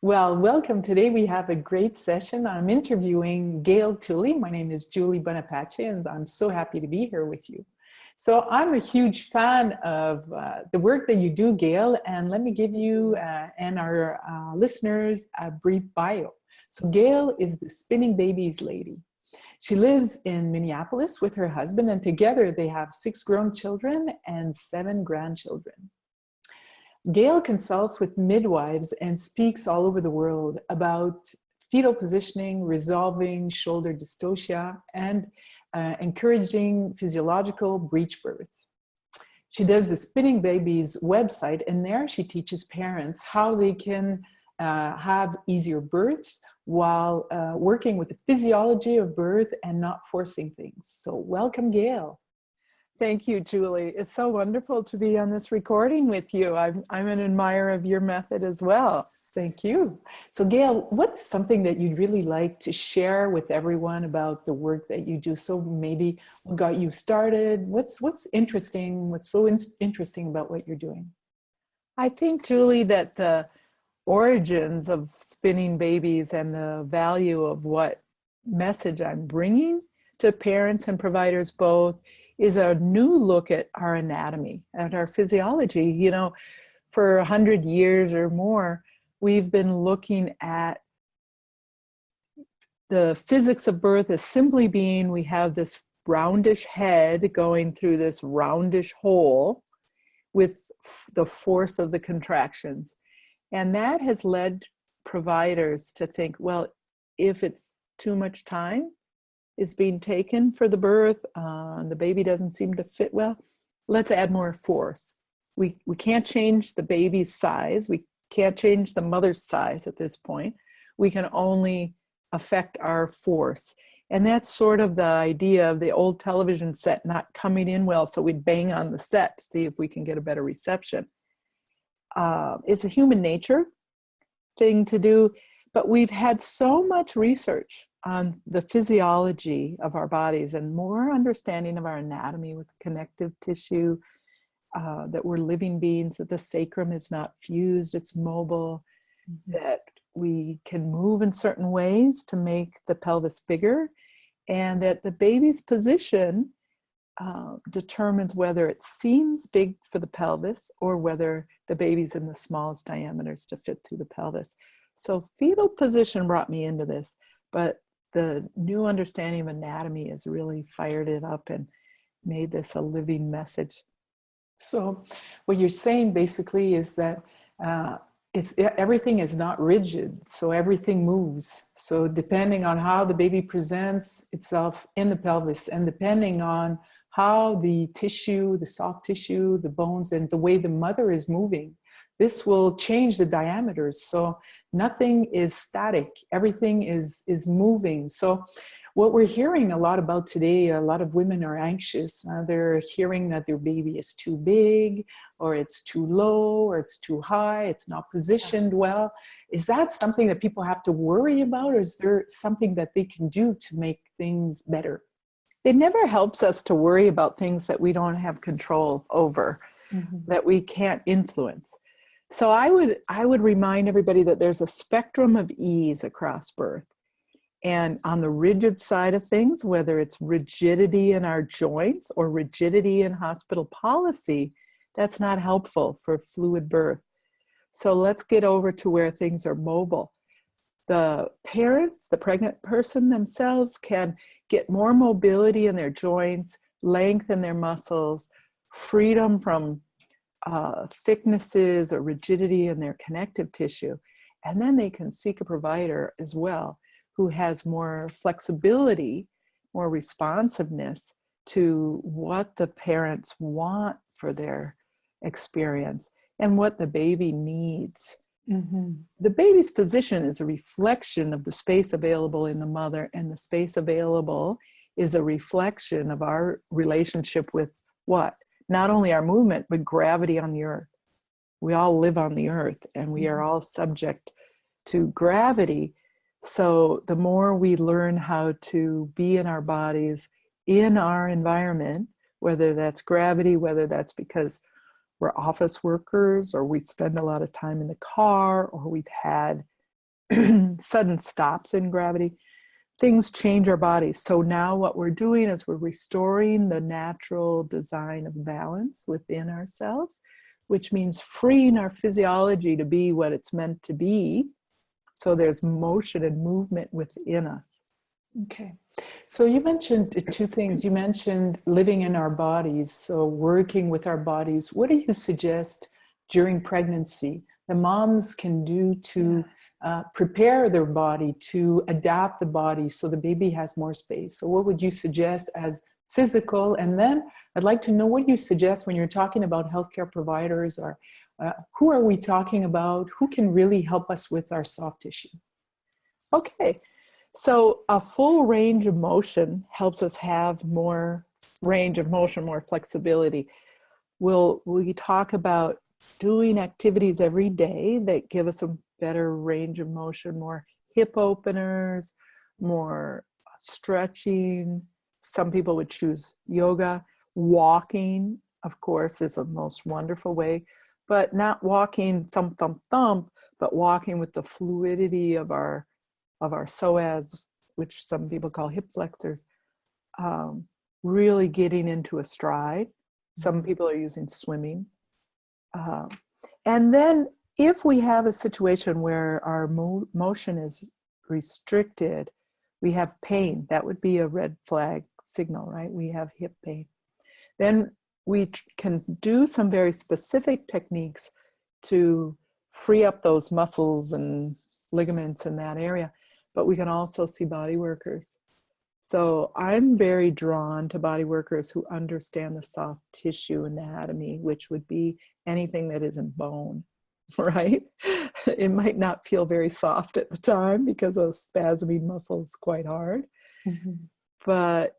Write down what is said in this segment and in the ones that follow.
Well, welcome. Today we have a great session. I'm interviewing Gail Tully. My name is Julie Bonapace, and I'm so happy to be here with you. So I'm a huge fan of the work that you do, Gail, and let me give you and our listeners a brief bio. So Gail is the Spinning Babies lady. She lives in Minneapolis with her husband, and together they have 6 grown children and 7 grandchildren. Gail consults with midwives and speaks all over the world about fetal positioning, resolving shoulder dystocia, and encouraging physiological breech birth. She does the Spinning Babies website, and there she teaches parents how they can have easier births while working with the physiology of birth and not forcing things. So welcome, Gail. Thank you, Julie. It's so wonderful to be on this recording with you. I'm an admirer of your method as well. Thank you. So Gail, what's something that you'd really like to share with everyone about the work that you do? So maybe what got you started? What's interesting? What's so interesting about what you're doing? I think, Julie, that the origins of Spinning Babies and the value of what message I'm bringing to parents and providers both is a new look at our anatomy, at our physiology. You know, for 100 years or more, we've been looking at the physics of birth as simply being we have this roundish head going through this roundish hole with the force of the contractions. And that has led providers to think, well, if it's too much time is being taken for the birth, the baby doesn't seem to fit well, let's add more force. We can't change the baby's size. We can't change the mother's size at this point. We can only affect our force. And that's sort of the idea of the old television set not coming in well, so we'd bang on the set to see if we can get a better reception. It's a human nature thing to do, but we've had so much research on the physiology of our bodies and more understanding of our anatomy with connective tissue, that we're living beings, that the sacrum is not fused, it's mobile, that we can move in certain ways to make the pelvis bigger, and that the baby's position determines whether it seems big for the pelvis or whether the baby's in the smallest diameters to fit through the pelvis. So fetal position brought me into this, but the new understanding of anatomy has really fired it up and made this a living message. So what you're saying basically is that everything is not rigid, so everything moves. So depending on how the baby presents itself in the pelvis, and depending on how the tissue, the soft tissue, the bones, and the way the mother is moving, this will change the diameters. So nothing is static, everything is moving. So what we're hearing a lot about today, a lot of women are anxious. They're hearing that their baby is too big, or it's too low, or it's too high, it's not positioned well. Is that something that people have to worry about, or is there something that they can do to make things better? It never helps us to worry about things that we don't have control over, that we can't influence. So I would remind everybody that there's a spectrum of ease across birth. And on the rigid side of things, whether it's rigidity in our joints or rigidity in hospital policy, that's not helpful for fluid birth. So let's get over to where things are mobile. The parents, the pregnant person themselves, can get more mobility in their joints, length in their muscles, freedom from thicknesses or rigidity in their connective tissue. And then they can seek a provider as well who has more flexibility, more responsiveness to what the parents want for their experience and what the baby needs. The baby's position is a reflection of the space available in the mother, and the space available is a reflection of our relationship with what? Not only our movement, but gravity on the earth. We all live on the earth, and we are all subject to gravity. So the more we learn how to be in our bodies, in our environment, whether that's gravity, whether that's because we're office workers, or we spend a lot of time in the car, or we've had sudden stops in gravity, things change our bodies. So now what we're doing is we're restoring the natural design of balance within ourselves, which means freeing our physiology to be what it's meant to be. So there's motion and movement within us. Okay. So you mentioned two things. You mentioned living in our bodies, so working with our bodies. What do you suggest during pregnancy the moms can do to prepare their body, to adapt the body so the baby has more space? So what would you suggest as physical? And then I'd like to know what you suggest when you're talking about healthcare providers, or who are we talking about? Who can really help us with our soft tissue? Okay. So a full range of motion helps us have more range of motion, more flexibility. We talk about doing activities every day that give us a better range of motion, more hip openers, more stretching. Some people would choose yoga. Walking, of course, is the most wonderful way, but not walking thump, thump, thump, but walking with the fluidity of our psoas, which some people call hip flexors, really getting into a stride. Some people are using swimming. And then if we have a situation where our motion is restricted, we have pain. That would be a red flag signal, right? We have hip pain. Then we can do some very specific techniques to free up those muscles and ligaments in that area. But we can also see body workers. So I'm very drawn to body workers who understand the soft tissue anatomy, which would be anything that isn't bone, right? It might not feel very soft at the time because of spasming muscles quite hard. Mm-hmm. But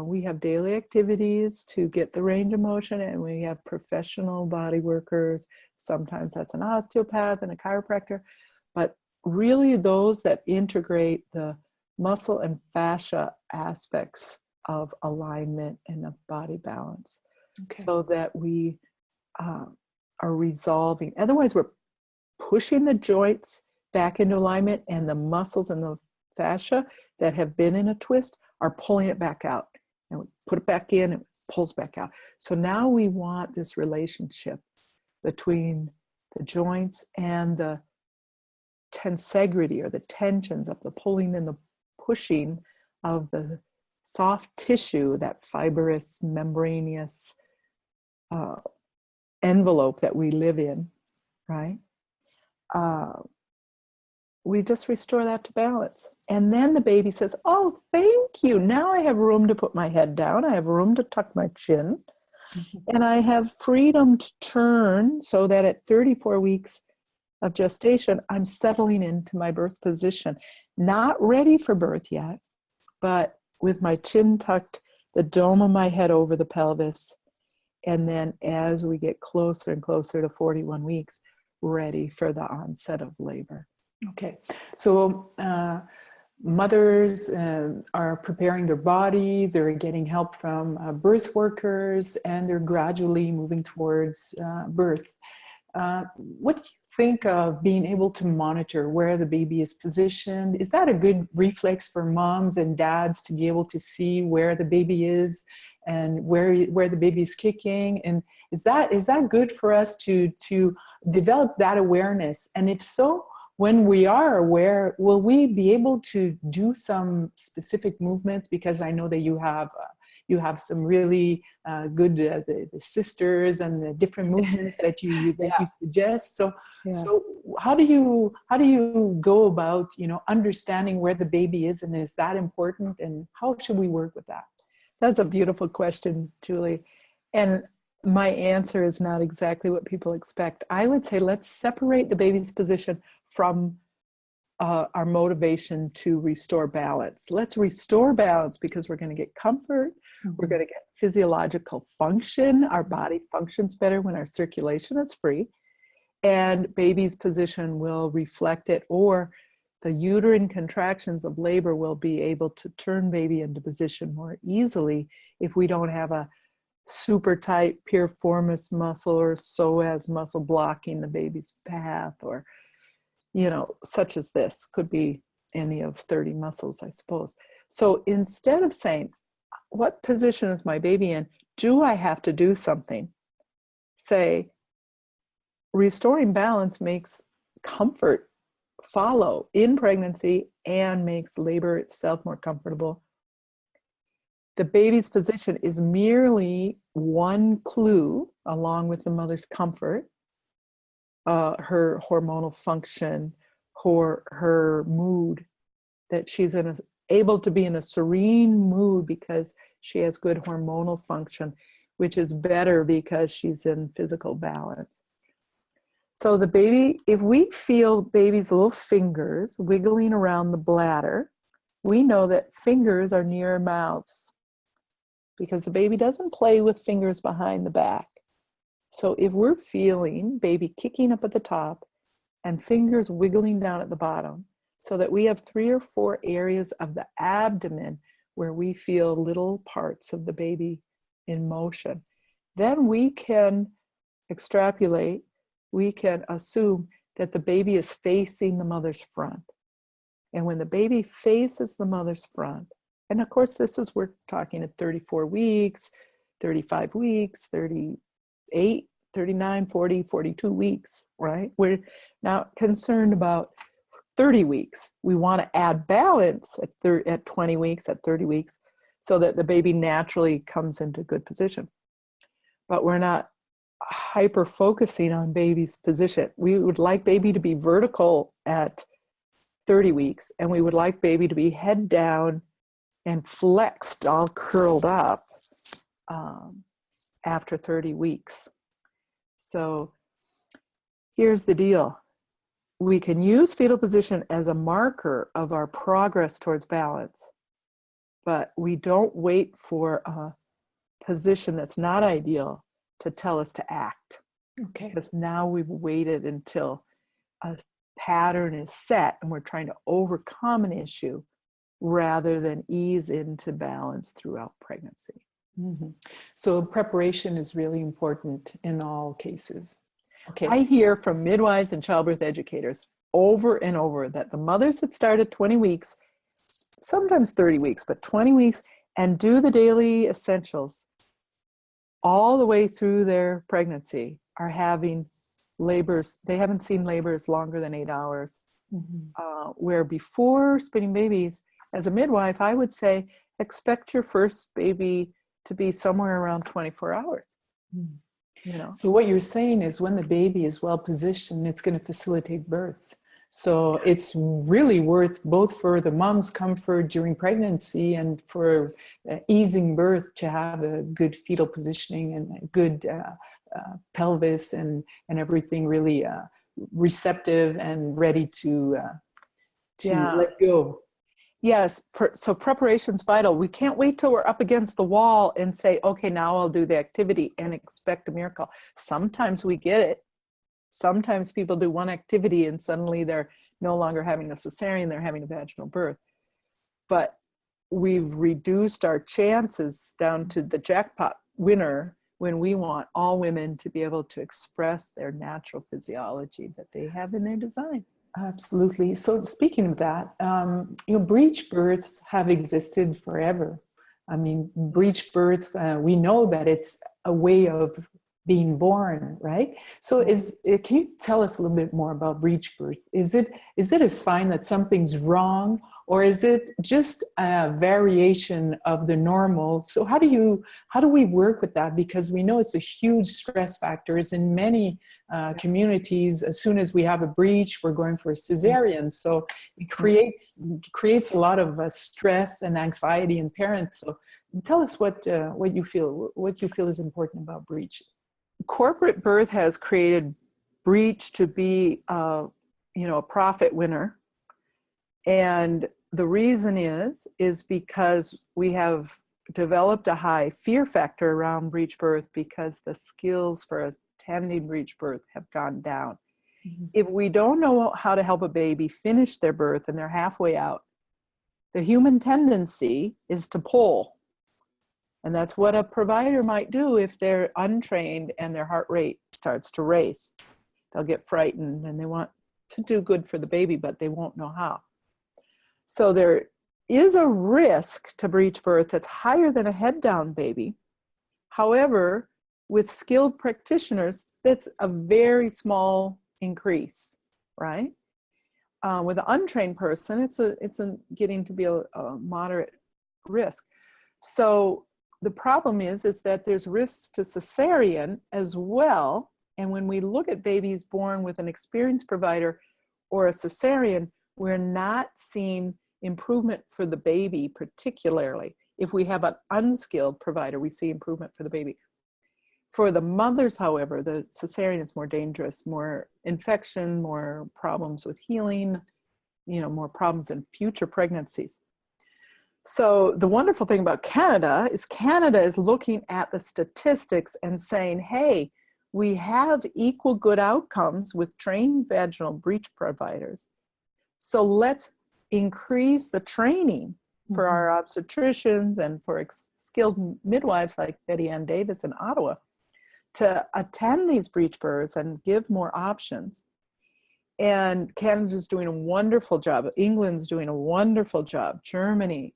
we have daily activities to get the range of motion, and we have professional body workers. Sometimes that's an osteopath and a chiropractor, but really those that integrate the muscle and fascia aspects of alignment and of body balance, so that we are resolving. Otherwise, we're pushing the joints back into alignment, and the muscles and the fascia that have been in a twist are pulling it back out. And we put it back in, and it pulls back out. So now we want this relationship between the joints and the tensegrity, or the tensions of the pulling and the pushing of the soft tissue, that fibrous, membranous envelope that we live in, right? We just restore that to balance. And then the baby says, oh, thank you. Now I have room to put my head down. I have room to tuck my chin. Mm-hmm. And I have freedom to turn, so that at 34 weeks of gestation, I'm settling into my birth position. Not ready for birth yet, but with my chin tucked, the dome of my head over the pelvis. And then as we get closer and closer to 41 weeks, ready for the onset of labor. Okay. So mothers are preparing their body, they're getting help from birth workers, and they're gradually moving towards birth. What do you think of being able to monitor where the baby is positioned? Is that a good reflex for moms and dads to be able to see where the baby is and where the baby is kicking? And is that good for us to develop that awareness? And if so, when we are aware, will we be able to do some specific movements? Because I know that you have some really good the sisters and the different movements that you suggest. So how do you go about understanding where the baby is, and is that important, and how should we work with that? That's a beautiful question, Julie. And my answer is not exactly what people expect. I would say let's separate the baby's position from our motivation to restore balance. Let's restore balance because we're going to get comfort. Mm-hmm. We're going to get physiological function. Our body functions better when our circulation is free. And baby's position will reflect it, or the uterine contractions of labor will be able to turn baby into position more easily if we don't have a super tight piriformis muscle or psoas muscle blocking the baby's path, or such as this, could be any of 30 muscles, I suppose. So instead of saying, what position is my baby in? Do I have to do something? Say, restoring balance makes comfort follow in pregnancy and makes labor itself more comfortable. The baby's position is merely one clue, along with the mother's comfort, her hormonal function, her mood, that she's able to be in a serene mood because she has good hormonal function, which is better because she's in physical balance. So the baby, if we feel baby's little fingers wiggling around the bladder, we know that fingers are near mouths because the baby doesn't play with fingers behind the back. So if we're feeling baby kicking up at the top and fingers wiggling down at the bottom, so that we have 3 or 4 areas of the abdomen where we feel little parts of the baby in motion, then we can extrapolate, we can assume that the baby is facing the mother's front. And when the baby faces the mother's front, and of course we're talking at 34 weeks, 35 weeks, 38, 39, 40, 42 weeks, right? We're now concerned about 30 weeks. We want to add balance at 20 weeks, at 30 weeks, so that the baby naturally comes into good position. But we're not hyper focusing on baby's position. We would like baby to be vertical at 30 weeks, and we would like baby to be head down and flexed, all curled up after 30 weeks. So here's the deal. We can use fetal position as a marker of our progress towards balance, but we don't wait for a position that's not ideal to tell us to act. Okay. Because now we've waited until a pattern is set and we're trying to overcome an issue rather than ease into balance throughout pregnancy. Mm-hmm. So preparation is really important in all cases. Okay. I hear from midwives and childbirth educators over and over that the mothers that start at 20 weeks, sometimes 30 weeks, but 20 weeks, and do the daily essentials all the way through their pregnancy are having labors. They haven't seen labors longer than 8 hours. Mm-hmm. Where before spinning babies, as a midwife, I would say, expect your first baby to be somewhere around 24 hours. Mm. So what you're saying is when the baby is well positioned, it's going to facilitate birth. So it's really worth both for the mom's comfort during pregnancy and for easing birth to have a good fetal positioning and a good pelvis and everything really receptive and ready to let go. Yes, so preparation's vital. We can't wait till we're up against the wall and say, okay, now I'll do the activity and expect a miracle. Sometimes we get it. Sometimes people do one activity and suddenly they're no longer having a cesarean, they're having a vaginal birth. But we've reduced our chances down to the jackpot winner when we want all women to be able to express their natural physiology that they have in their design. Absolutely. So speaking of that, breech births have existed forever. I mean, breech births, we know that it's a way of being born, right? So can you tell us a little bit more about breech birth? Is it a sign that something's wrong, or is it just a variation of the normal? So how do we work with that? Because we know it's a huge stress factor. It's in many communities, as soon as we have a breech, we're going for a cesarean. So it creates a lot of stress and anxiety in parents. So tell us what you feel is important about breech. Corporate birth has created breech to be a profit winner, and the reason is because we have developed a high fear factor around breech birth because the skills for attending breech birth have gone down. Mm-hmm. If we don't know how to help a baby finish their birth and they're halfway out, the human tendency is to pull. And that's what a provider might do if they're untrained and their heart rate starts to race. They'll get frightened and they want to do good for the baby, but they won't know how. So there is a risk to breech birth that's higher than a head down baby. However, with skilled practitioners, that's a very small increase, right? With an untrained person, it's getting to be a moderate risk. So the problem is that there's risks to cesarean as well. And when we look at babies born with an experienced provider or a cesarean, we're not seeing improvement for the baby particularly. If we have an unskilled provider, we see improvement for the baby. For the mothers, however, the cesarean is more dangerous, more infection, more problems with healing, more problems in future pregnancies. So the wonderful thing about Canada is looking at the statistics and saying, hey, we have equal good outcomes with trained vaginal breech providers. So let's increase the training for our obstetricians and for skilled midwives like Betty Ann Davis in Ottawa to attend these breech births and give more options. And Canada's doing a wonderful job. England's doing a wonderful job. Germany.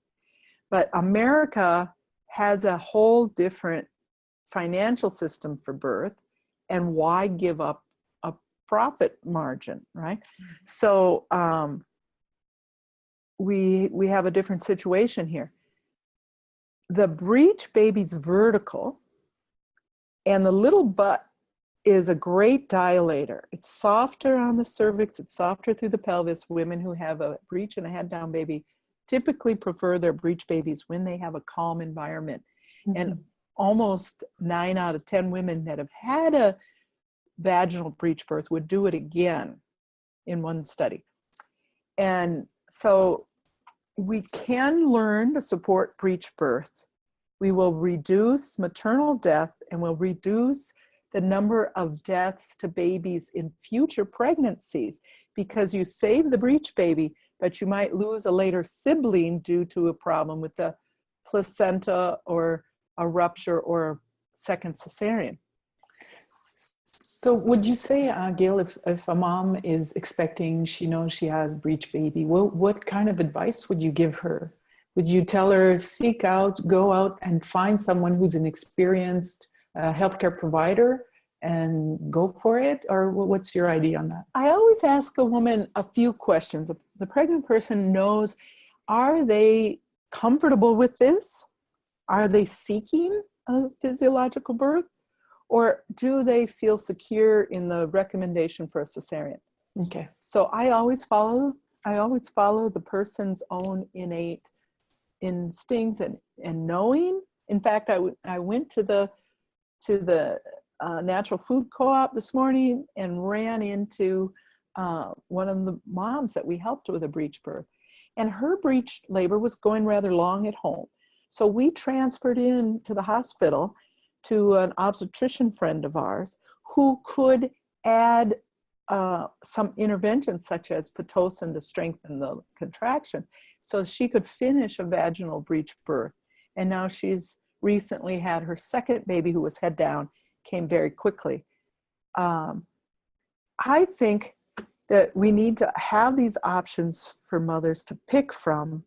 But America has a whole different financial system for birth, and why give up a profit margin, right? So we have a different situation here. The breech baby's vertical, and the little butt is a great dilator. It's softer on the cervix, it's softer through the pelvis. Women who have a breech and a head down baby typically prefer their breech babies when they have a calm environment. And almost 9 out of 10 women that have had a vaginal breech birth would do it again in one study. And so we can learn to support breech birth. We will reduce maternal death and will reduce the number of deaths to babies in future pregnancies, because you save the breech baby, but you might lose a later sibling due to a problem with the placenta or a rupture or a second cesarean. So would you say, Gail, if a mom is expecting, she knows she has breech baby, what kind of advice would you give her? Would you tell her, seek out, go out and find someone who's an experienced healthcare provider and go for it? Or what's your idea on that? I always ask a woman a few questions. The pregnant person knows, are they comfortable with this? Are they seeking a physiological birth? Or do they feel secure in the recommendation for a cesarean? Okay. So I always follow the person's own innate instinct and knowing. In fact, I went to the natural food co-op this morning and ran into one of the moms that we helped with a breech birth, and her breech labor was going rather long at home. So we transferred in to the hospital to an obstetrician friend of ours who could add some interventions such as Pitocin to strengthen the contraction, so she could finish a vaginal breech birth. And now she's recently had her second baby, who was head down, came very quickly. I think that we need to have these options for mothers to pick from,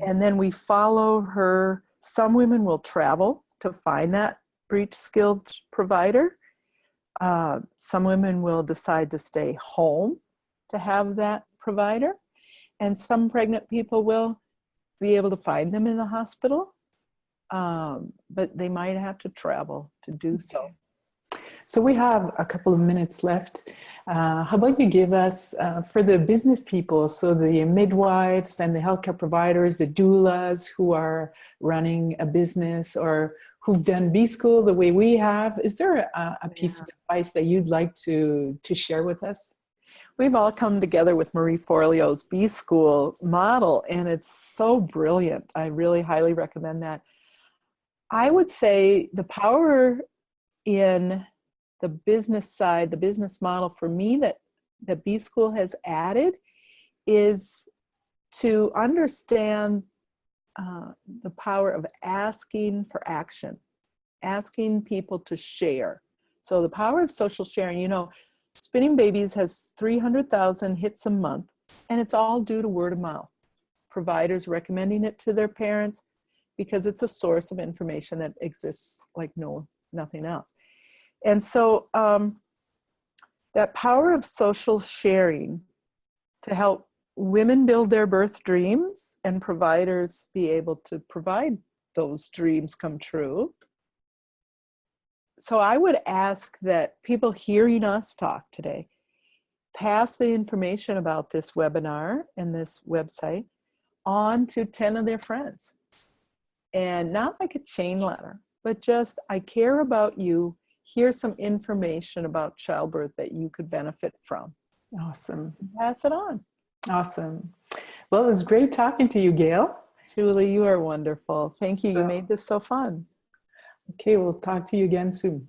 and then we follow her. Some women will travel to find that breech skilled provider. Some women will decide to stay home to have that provider, and some pregnant people will be able to find them in the hospital, but they might have to travel to do so. So we have a couple of minutes left. How about you give us, for the business people, so the midwives and the healthcare providers, the doulas who are running a business or who've done B-School the way we have, is there a piece of advice that you'd like to share with us? We've all come together with Marie Forleo's B-School model, and it's so brilliant. I really highly recommend that. I would say the power in the business side, the business model for me that B-School has added is to understand the power of asking for action, asking people to share. So the power of social sharing, Spinning Babies has 300,000 hits a month, and it's all due to word of mouth. Providers recommending it to their parents because it's a source of information that exists like nothing else. And so that power of social sharing to help women build their birth dreams and providers be able to provide those dreams come true. So I would ask that people hearing us talk today pass the information about this webinar and this website on to 10 of their friends. And not like a chain letter, but just, I care about you. Here's some information about childbirth that you could benefit from. Awesome. Pass it on. Awesome. Well, it was great talking to you, Gail. Julie, you are wonderful. Thank you. You made this so fun. Okay, we'll talk to you again soon.